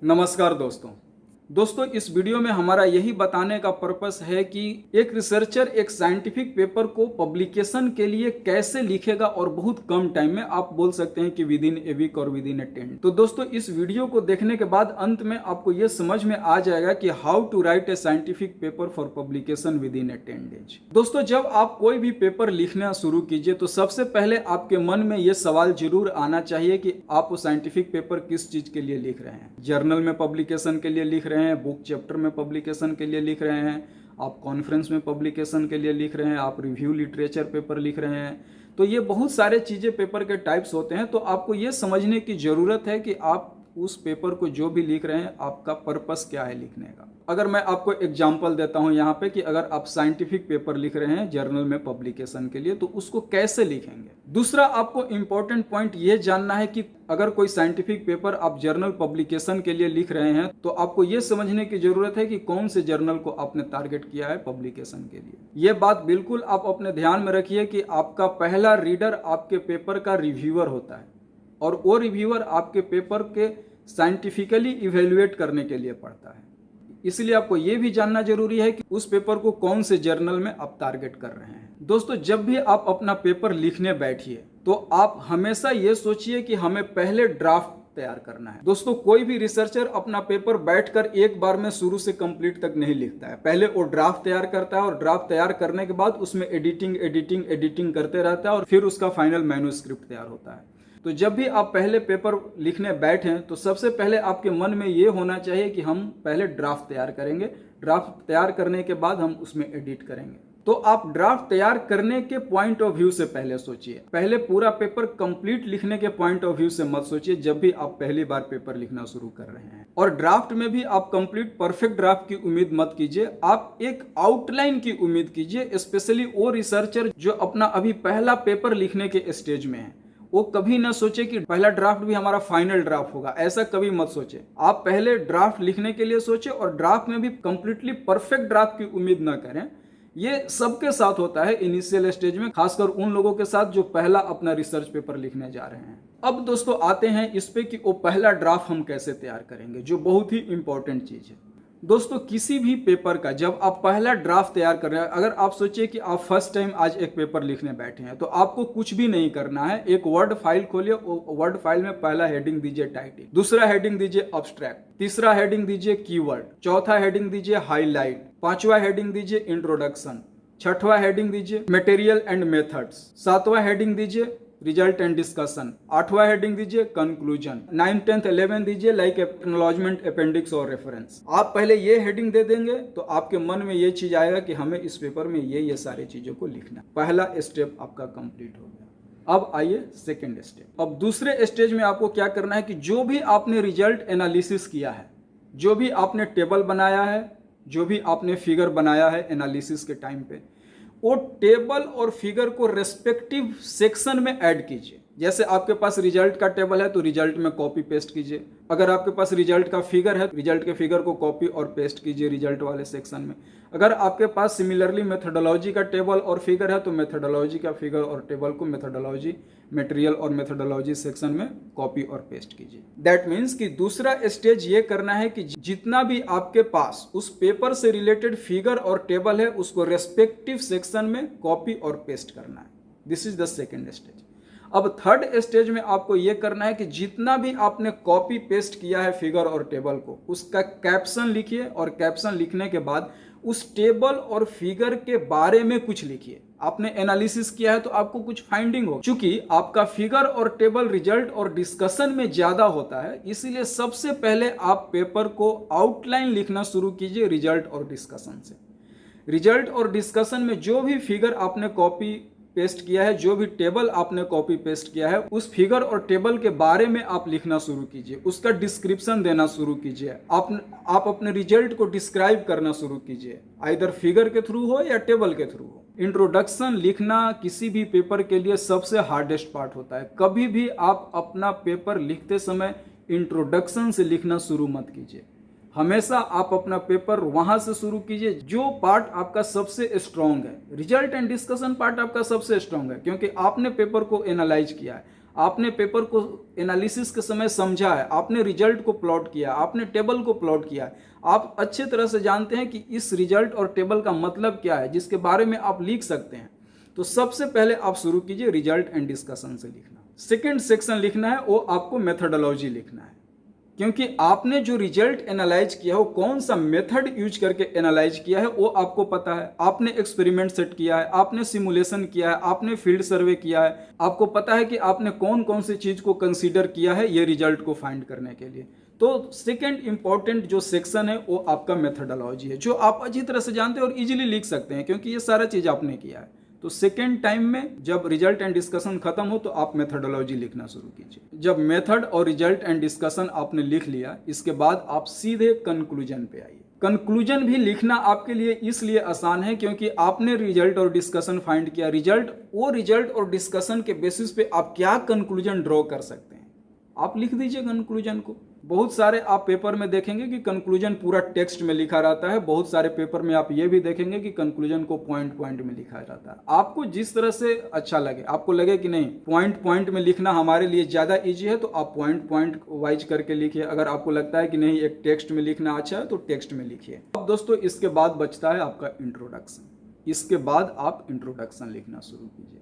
नमस्कार दोस्तों इस वीडियो में हमारा यही बताने का पर्पस है कि एक रिसर्चर एक साइंटिफिक पेपर को पब्लिकेशन के लिए कैसे लिखेगा और बहुत कम टाइम में, आप बोल सकते हैं कि विद इन ए वीक और विद इन ए 10। तो दोस्तों इस वीडियो को देखने के बाद अंत में आपको यह समझ में आ जाएगा कि how to write a scientific paper for publication within a 10 days. दोस्तों जब आप कोई भी पेपर लिखना शुरू कीजिए तो सबसे पहले आपके मन में यह सवाल जरूर आना चाहिए कि आप वो साइंटिफिक पेपर किस चीज के लिए लिख रहे हैं। जर्नल में पब्लिकेशन के लिए लिख रहे हैं, बुक चैप्टर में पब्लिकेशन के लिए लिख रहे हैं, आप कॉन्फ्रेंस में पब्लिकेशन के लिए लिख रहे हैं, आप रिव्यू लिटरेचर पेपर लिख रहे हैं। तो ये बहुत सारे चीज़ें पेपर के टाइप्स होते हैं। तो आपको ये समझने की ज़रूरत है कि आप उस पेपर को जो भी लिख रहे हैं आपका पर्पस क्या है लिखने का। अगर मैं आपको एग्जांपल देता हूं यहाँ पे कि अगर आप साइंटिफिक पेपर लिख रहे हैं जर्नल में पब्लिकेशन के लिए तो उसको कैसे लिखेंगे। दूसरा आपको इंपॉर्टेंट पॉइंट ये जानना है कि अगर कोई साइंटिफिक पेपर आप जर्नल पब्लिकेशन के लिए लिख रहे हैं तो आपको ये समझने की जरूरत है कि कौन से जर्नल को आपने टारगेट किया है पब्लिकेशन के लिए। ये बात बिल्कुल आप अपने ध्यान में रखिए कि आपका पहला रीडर आपके पेपर का रिव्यूअर होता है और वो रिव्यूअर आपके पेपर के साइंटिफिकली इवेल्युएट करने के लिए पढ़ता है। इसलिए आपको यह भी जानना जरूरी है कि उस पेपर को कौन से जर्नल में आप टारगेट कर रहे हैं। दोस्तों जब भी आप अपना पेपर लिखने बैठिए तो आप हमेशा ये सोचिए कि हमें पहले ड्राफ्ट तैयार करना है। दोस्तों कोई भी रिसर्चर अपना पेपर बैठकर एक बार में शुरू से कंप्लीट तक नहीं लिखता है। पहले वो ड्राफ्ट तैयार करता है और ड्राफ्ट तैयार करने के बाद उसमें एडिटिंग करते रहता है और फिर उसका फाइनल मैन्युस्क्रिप्ट तैयार होता है। तो जब भी आप पहले पेपर लिखने बैठें तो सबसे पहले आपके मन में ये होना चाहिए कि हम पहले ड्राफ्ट तैयार करेंगे, ड्राफ्ट तैयार करने के बाद हम उसमें एडिट करेंगे। तो आप ड्राफ्ट तैयार करने के पॉइंट ऑफ व्यू से पहले सोचिए, पहले पूरा पेपर कंप्लीट लिखने के पॉइंट ऑफ व्यू से मत सोचिए जब भी आप पहली बार पेपर लिखना शुरू कर रहे हैं। और ड्राफ्ट में भी आप कंप्लीट परफेक्ट ड्राफ्ट की उम्मीद मत कीजिए, आप एक आउटलाइन की उम्मीद कीजिए। स्पेशली वो रिसर्चर जो अपना अभी पहला पेपर लिखने के स्टेज में है वो कभी ना सोचे कि पहला ड्राफ्ट भी हमारा फाइनल ड्राफ्ट होगा, ऐसा कभी मत सोचे। आप पहले ड्राफ्ट लिखने के लिए सोचे और ड्राफ्ट में भी कंप्लीटली परफेक्ट ड्राफ्ट की उम्मीद ना करें। ये सबके साथ होता है इनिशियल स्टेज में, खासकर उन लोगों के साथ जो पहला अपना रिसर्च पेपर लिखने जा रहे हैं। अब दोस्तों आते हैं इस पे कि वो पहला ड्राफ्ट हम कैसे तैयार करेंगे, जो बहुत ही इंपॉर्टेंट चीज है। दोस्तों किसी भी पेपर का जब आप पहला ड्राफ्ट तैयार कर रहे हैं, अगर आप सोचिए कि आप फर्स्ट टाइम आज एक पेपर लिखने बैठे हैं तो आपको कुछ भी नहीं करना है। एक वर्ड फाइल खोलिए, वर्ड फाइल में पहला हेडिंग दीजिए टाइटल, दूसरा हेडिंग दीजिए अब्स्ट्रैक्ट, तीसरा हेडिंग दीजिए कीवर्ड, चौथा हेडिंग दीजिए हाईलाइट, पांचवा हेडिंग दीजिए इंट्रोडक्शन, छठवां हेडिंग दीजिए मटेरियल एंड मेथड्स, सातवां हेडिंग दीजिए रिजल्ट एंड डिस्कशन, आठवां हेडिंग दीजिए कंक्लूजन, 9, 10, 11 दीजिए लाइक एक्नॉलेजमेंट, अपेंडिक्स और रेफरेंस। आप पहले ये हेडिंग दे देंगे तो आपके मन में ये चीज आएगा कि हमें इस पेपर में ये सारी चीजों को लिखना। पहला स्टेप आपका कंप्लीट हो गया। अब आइए सेकेंड स्टेप। अब दूसरे स्टेज में आपको क्या करना है कि जो भी आपने रिजल्ट एनालिसिस किया है, जो भी आपने टेबल बनाया है, जो भी आपने फिगर बनाया है एनालिसिस के टाइम पे, वो टेबल और फिगर को रेस्पेक्टिव सेक्शन में ऐड कीजिए। जैसे आपके पास रिजल्ट का टेबल है तो रिजल्ट में कॉपी पेस्ट कीजिए। अगर आपके पास रिजल्ट का फिगर है तो रिजल्ट के फिगर को कॉपी और पेस्ट कीजिए रिजल्ट वाले सेक्शन में। अगर आपके पास सिमिलरली मेथोडोलॉजी का टेबल और फिगर है तो मेथोडोलॉजी का फिगर और टेबल को मेथोडोलॉजी, मटेरियल और मेथोडोलॉजी सेक्शन में कॉपी और पेस्ट कीजिए। दैट मीन्स कि दूसरा स्टेज ये करना है कि जितना भी आपके पास उस पेपर से रिलेटेड फिगर और टेबल है उसको रेस्पेक्टिव सेक्शन में कॉपी और पेस्ट करना है। This is the second stage. अब थर्ड स्टेज में आपको यह करना है कि जितना भी आपने कॉपी पेस्ट किया है फिगर और टेबल को, उसका कैप्शन लिखिए और कैप्शन लिखने के बाद उस टेबल और फिगर के बारे में कुछ लिखिए। आपने एनालिसिस किया है तो आपको कुछ फाइंडिंग हो। चूंकि आपका फिगर और टेबल रिजल्ट और डिस्कशन में ज्यादा होता है, इसीलिए सबसे पहले आप पेपर को आउटलाइन लिखना शुरू कीजिए रिजल्ट और डिस्कशन से। रिजल्ट और डिस्कशन में जो भी फिगर आपने कॉपी पेस्ट किया है, जो भी टेबल आपने कॉपी पेस्ट किया है, उस फिगर और टेबल के बारे में आप लिखना शुरू कीजिए, उसका डिस्क्रिप्शन देना शुरू कीजिए। आप अपने रिजल्ट को डिस्क्राइब करना शुरू कीजिए, आइदर फिगर के थ्रू हो या टेबल के थ्रू हो। इंट्रोडक्शन लिखना किसी भी पेपर के लिए सबसे हार्डेस्ट पार्ट होता है। कभी भी आप अपना पेपर लिखते समय इंट्रोडक्शन से लिखना शुरू मत कीजिए। हमेशा आप अपना पेपर वहां से शुरू कीजिए जो पार्ट आपका सबसे स्ट्रांग है। रिजल्ट एंड डिस्कशन पार्ट आपका सबसे स्ट्रांग है क्योंकि आपने पेपर को एनालाइज किया है, आपने पेपर को एनालिसिस के समय समझा है, आपने रिजल्ट को प्लॉट किया, आपने टेबल को प्लॉट किया है, आप अच्छे तरह से जानते हैं कि इस रिजल्ट और टेबल का मतलब क्या है, जिसके बारे में आप लिख सकते हैं। तो सबसे पहले आप शुरू कीजिए रिजल्ट एंड डिस्कशन से लिखना। सेकंड सेक्शन लिखना है वो आपको मेथडोलॉजी लिखना है, क्योंकि आपने जो रिजल्ट एनालाइज किया हो, कौन सा मेथड यूज करके एनालाइज किया है वो आपको पता है। आपने एक्सपेरिमेंट सेट किया है, आपने सिमुलेशन किया है, आपने फील्ड सर्वे किया है, आपको पता है कि आपने कौन कौन सी चीज को कंसीडर किया है ये रिजल्ट को फाइंड करने के लिए। तो सेकंड इंपॉर्टेंट जो सेक्शन है वो आपका मेथडोलॉजी है, जो आप अच्छी तरह से जानते हैं और इजीली लिख सकते हैं, क्योंकि ये सारा चीज आपने किया है। तो सेकेंड टाइम में जब रिजल्ट एंड डिस्कशन खत्म हो तो आप मेथडोलॉजी लिखना शुरू कीजिए। जब मेथड और रिजल्ट एंड डिस्कशन आपने लिख लिया, इसके बाद आप सीधे कंक्लूजन पे आइए। कंक्लूजन भी लिखना आपके लिए इसलिए आसान है क्योंकि आपने रिजल्ट और डिस्कशन फाइंड किया। रिजल्ट और डिस्कशन के बेसिस पे आप क्या कंक्लूजन ड्रॉ कर सकते हैं, आप लिख दीजिए कंक्लूजन को। बहुत सारे आप पेपर में देखेंगे कि कंक्लूजन पूरा टेक्स्ट में लिखा रहता है, बहुत सारे पेपर में आप ये भी देखेंगे कि कंक्लूजन को पॉइंट पॉइंट में लिखा रहता है। आपको जिस तरह से अच्छा लगे, आपको लगे कि नहीं पॉइंट पॉइंट में लिखना हमारे लिए ज्यादा इजी है, तो आप पॉइंट पॉइंट वाइज करके लिखिए। अगर आपको लगता है कि नहीं एक टेक्स्ट में लिखना अच्छा है तो टेक्स्ट में लिखिए। अब दोस्तों इसके बाद बचता है आपका इंट्रोडक्शन। इसके बाद आप इंट्रोडक्शन लिखना शुरू कीजिए।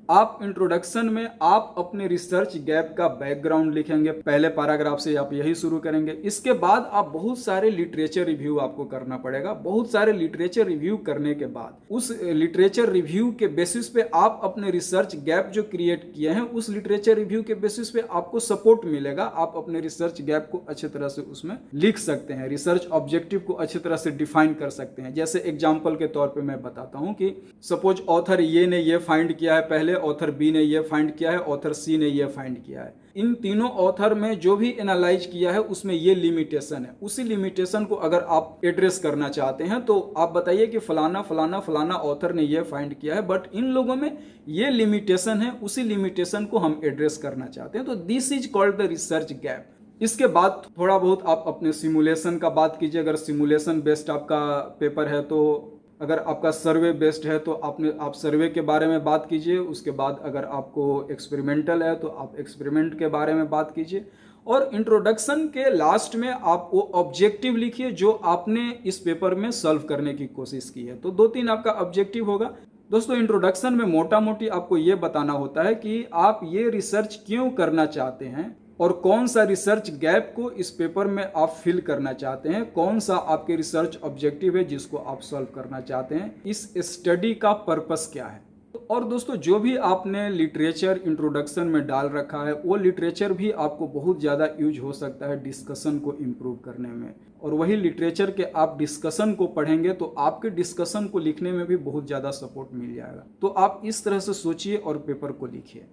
आप इंट्रोडक्शन में आप अपने रिसर्च गैप का बैकग्राउंड लिखेंगे, पहले पैराग्राफ से आप यही शुरू करेंगे। इसके बाद आप बहुत सारे लिटरेचर रिव्यू आपको करना पड़ेगा। बहुत सारे लिटरेचर रिव्यू करने के बाद उस लिटरेचर रिव्यू के बेसिस पे आप अपने रिसर्च गैप जो क्रिएट किए हैं उस लिटरेचर रिव्यू के बेसिस पे आपको सपोर्ट मिलेगा। आप अपने रिसर्च गैप को अच्छे तरह से उसमें लिख सकते हैं, रिसर्च ऑब्जेक्टिव को अच्छी तरह से डिफाइन कर सकते हैं। जैसे एग्जाम्पल के तौर पर मैं बताता हूँ कि सपोज ऑथर ये ने ये फाइंड किया है, पहले ऑथर बी ने ये फाइंड किया है, ऑथर सी ने ये फाइंड किया है। इन तीनों ऑथर में जो भी एनालाइज किया है उसमें ये लिमिटेशन है। उसी लिमिटेशन को अगर आप एड्रेस करना चाहते हैं तो आप बताइए कि फलाना फलाना फलाना ऑथर ने ये फाइंड किया है, बट इन लोगों में ये लिमिटेशन है, उसी लिमिटेशन को हम एड्रेस करना चाहते हैं। तो this is called the research gap. इसके बाद थोड़ा बहुत आप अपने सिमुलेशन का बात कीजिए। अगर सिमुलेशन बेस्ड आपका पेपर है तो, अगर आपका सर्वे बेस्ड है तो आप सर्वे के बारे में बात कीजिए। उसके बाद अगर आपको एक्सपेरिमेंटल है तो आप एक्सपेरिमेंट के बारे में बात कीजिए। और इंट्रोडक्शन के लास्ट में आप वो ऑब्जेक्टिव लिखिए जो आपने इस पेपर में सॉल्व करने की कोशिश की है। तो 2-3 आपका ऑब्जेक्टिव होगा। दोस्तों इंट्रोडक्शन में मोटा मोटी आपको ये बताना होता है कि आप ये रिसर्च क्यों करना चाहते हैं और कौन सा रिसर्च गैप को इस पेपर में आप फिल करना चाहते हैं, कौन सा आपके रिसर्च ऑब्जेक्टिव है जिसको आप सॉल्व करना चाहते हैं, इस स्टडी का पर्पस क्या है। और दोस्तों जो भी आपने लिटरेचर इंट्रोडक्शन में डाल रखा है वो लिटरेचर भी आपको बहुत ज़्यादा यूज हो सकता है डिस्कशन को इम्प्रूव करने में। और वही लिटरेचर के आप डिस्कशन को पढ़ेंगे तो आपके डिस्कशन को लिखने में भी बहुत ज़्यादा सपोर्ट मिल जाएगा। तो आप इस तरह से सोचिए और पेपर को लिखिए।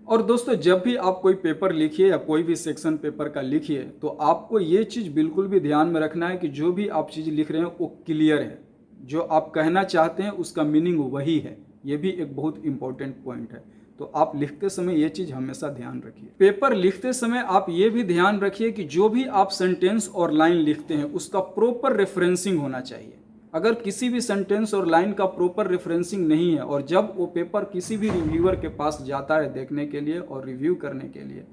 और दोस्तों जब भी आप कोई पेपर लिखिए या कोई भी सेक्शन पेपर का लिखिए तो आपको ये चीज़ बिल्कुल भी ध्यान में रखना है कि जो भी आप चीज़ लिख रहे हैं वो क्लियर है, जो आप कहना चाहते हैं उसका मीनिंग वही है। ये भी एक बहुत इंपॉर्टेंट पॉइंट है। तो आप लिखते समय ये चीज़ हमेशा ध्यान रखिए। पेपर लिखते समय आप ये भी ध्यान रखिए कि जो भी आप सेंटेंस और लाइन लिखते हैं उसका प्रॉपर रेफरेंसिंग होना चाहिए। अगर किसी भी सेंटेंस और लाइन का प्रॉपर रेफरेंसिंग नहीं है और जब वो पेपर किसी भी रिव्यूअर के पास जाता है देखने के लिए और रिव्यू करने के लिए,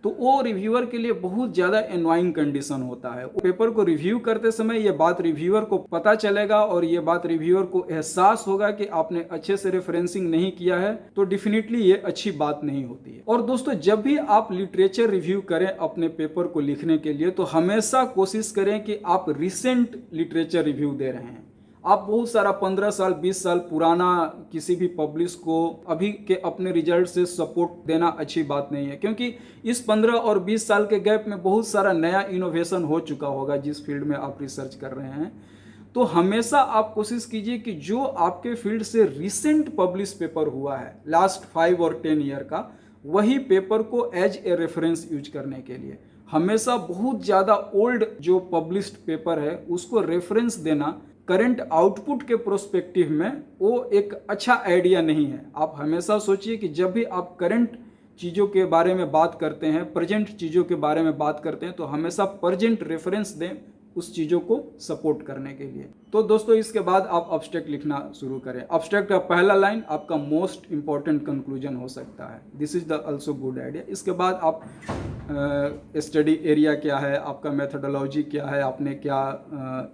तो वो रिव्यूअर के लिए बहुत ज़्यादा एनवाइंग कंडीशन होता है। वो पेपर को रिव्यू करते समय ये बात रिव्यूअर को पता चलेगा और ये बात रिव्यूअर को एहसास होगा कि आपने अच्छे से रेफरेंसिंग नहीं किया है, तो डेफिनेटली ये अच्छी बात नहीं होती है। और दोस्तों जब भी आप लिटरेचर रिव्यू करें अपने पेपर को लिखने के लिए तो हमेशा कोशिश करें कि आप रिसेंट लिटरेचर रिव्यू दे रहे हैं। आप बहुत सारा 15 साल 20 साल पुराना किसी भी पब्लिश को अभी के अपने रिजल्ट से सपोर्ट देना अच्छी बात नहीं है, क्योंकि इस 15 और 20 साल के गैप में बहुत सारा नया इनोवेशन हो चुका होगा जिस फील्ड में आप रिसर्च कर रहे हैं। तो हमेशा आप कोशिश कीजिए कि जो आपके फील्ड से रिसेंट पब्लिश पेपर हुआ है लास्ट 5 और 10 ईयर का, वही पेपर को एज ए रेफरेंस यूज करने के लिए हमेशा बहुत ज़्यादा ओल्ड जो पब्लिश्ड पेपर है उसको रेफरेंस देना करंट आउटपुट के प्रोस्पेक्टिव में वो एक अच्छा आइडिया नहीं है। आप हमेशा सोचिए कि जब भी आप करंट चीज़ों के बारे में बात करते हैं, प्रेजेंट चीज़ों के बारे में बात करते हैं, तो हमेशा प्रेजेंट रेफरेंस दें, उस चीज़ों को सपोर्ट करने के लिए। तो दोस्तों इसके बाद आप अब्स्ट्रैक्ट लिखना शुरू करें। अब्स्ट्रैक्ट का पहला लाइन आपका मोस्ट इंपॉर्टेंट कंक्लूजन हो सकता है, this is the also good idea. इसके बाद आप स्टडी एरिया क्या है, आपका मेथोडोलॉजी क्या है, आपने क्या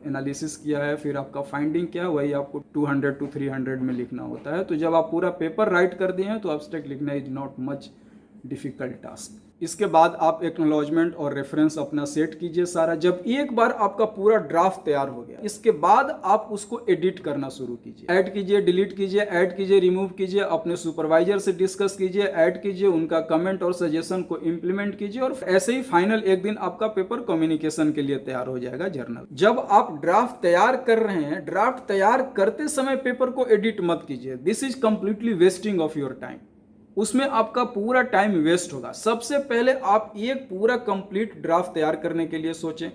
एनालिसिस किया है, फिर आपका फाइंडिंग क्या है, वही आपको 200 to 300 में लिखना होता है। तो जब आप पूरा पेपर राइट कर दिए हैं तो अब्स्ट्रैक्ट लिखना is not much difficult task. इसके बाद आप एक्नॉलेजमेंट और रेफरेंस अपना सेट कीजिए सारा। जब एक बार आपका पूरा ड्राफ्ट तैयार हो गया, इसके बाद आप उसको एडिट करना शुरू कीजिए। ऐड कीजिए, डिलीट कीजिए, ऐड कीजिए, रिमूव कीजिए, अपने सुपरवाइजर से डिस्कस कीजिए, ऐड कीजिए, उनका कमेंट और सजेशन को इंप्लीमेंट कीजिए और ऐसे ही फाइनल एक दिन आपका पेपर कम्युनिकेशन के लिए तैयार हो जाएगा, जर्नल। जब आप ड्राफ्ट तैयार कर रहे हैं, ड्राफ्ट तैयार करते समय पेपर को एडिट मत कीजिए, this is completely wasting of your time. उसमें आपका पूरा टाइम वेस्ट होगा। सबसे पहले आप एक पूरा कंप्लीट ड्राफ्ट तैयार करने के लिए सोचें।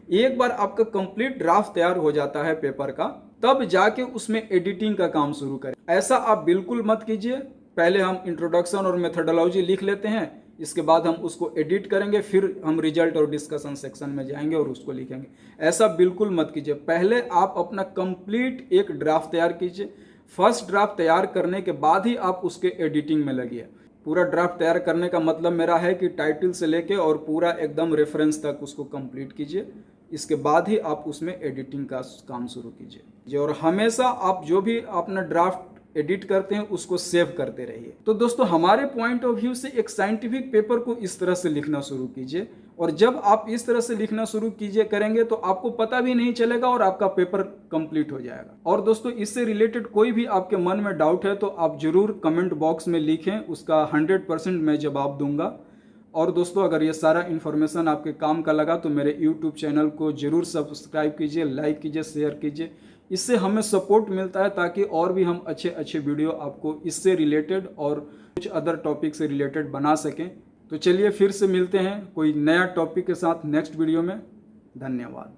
एक बार आपका कंप्लीट ड्राफ्ट तैयार हो जाता है पेपर का, तब जाके उसमें एडिटिंग का काम शुरू करें। ऐसा आप बिल्कुल मत कीजिए। पहले हम इंट्रोडक्शन और मेथोडोलॉजी लिख लेते हैं, इसके बाद हम उसको एडिट करेंगे, फिर हम रिजल्ट और डिस्कशन सेक्शन में जाएंगे और उसको लिखेंगे। ऐसा बिल्कुल मत कीजिए। पहले आप अपना कंप्लीट एक ड्राफ्ट तैयार कीजिए। फर्स्ट ड्राफ्ट तैयार करने के बाद ही आप उसके एडिटिंग में लगिए। पूरा ड्राफ्ट तैयार करने का मतलब मेरा है कि टाइटल से लेके और पूरा एकदम रेफरेंस तक उसको कंप्लीट कीजिए। इसके बाद ही आप उसमें एडिटिंग का काम शुरू कीजिए। और हमेशा आप जो भी अपना ड्राफ्ट एडिट करते हैं उसको सेव करते रहिए। तो दोस्तों हमारे पॉइंट ऑफ व्यू से एक साइंटिफिक पेपर को इस तरह से लिखना शुरू कीजिए, और जब आप इस तरह से लिखना शुरू कीजिए करेंगे तो आपको पता भी नहीं चलेगा और आपका पेपर कंप्लीट हो जाएगा। और दोस्तों इससे रिलेटेड कोई भी आपके मन में डाउट है तो आप जरूर कमेंट बॉक्स में लिखें, उसका 100% मैं जवाब दूंगा। और दोस्तों अगर ये सारा इन्फॉर्मेशन आपके काम का लगा तो मेरे यूट्यूब चैनल को जरूर सब्सक्राइब कीजिए, लाइक कीजिए, शेयर कीजिए। इससे हमें सपोर्ट मिलता है ताकि और भी हम अच्छे अच्छे वीडियो आपको इससे रिलेटेड और कुछ अदर टॉपिक से रिलेटेड बना सकें। तो चलिए फिर से मिलते हैं कोई नया टॉपिक के साथ नेक्स्ट वीडियो में। धन्यवाद।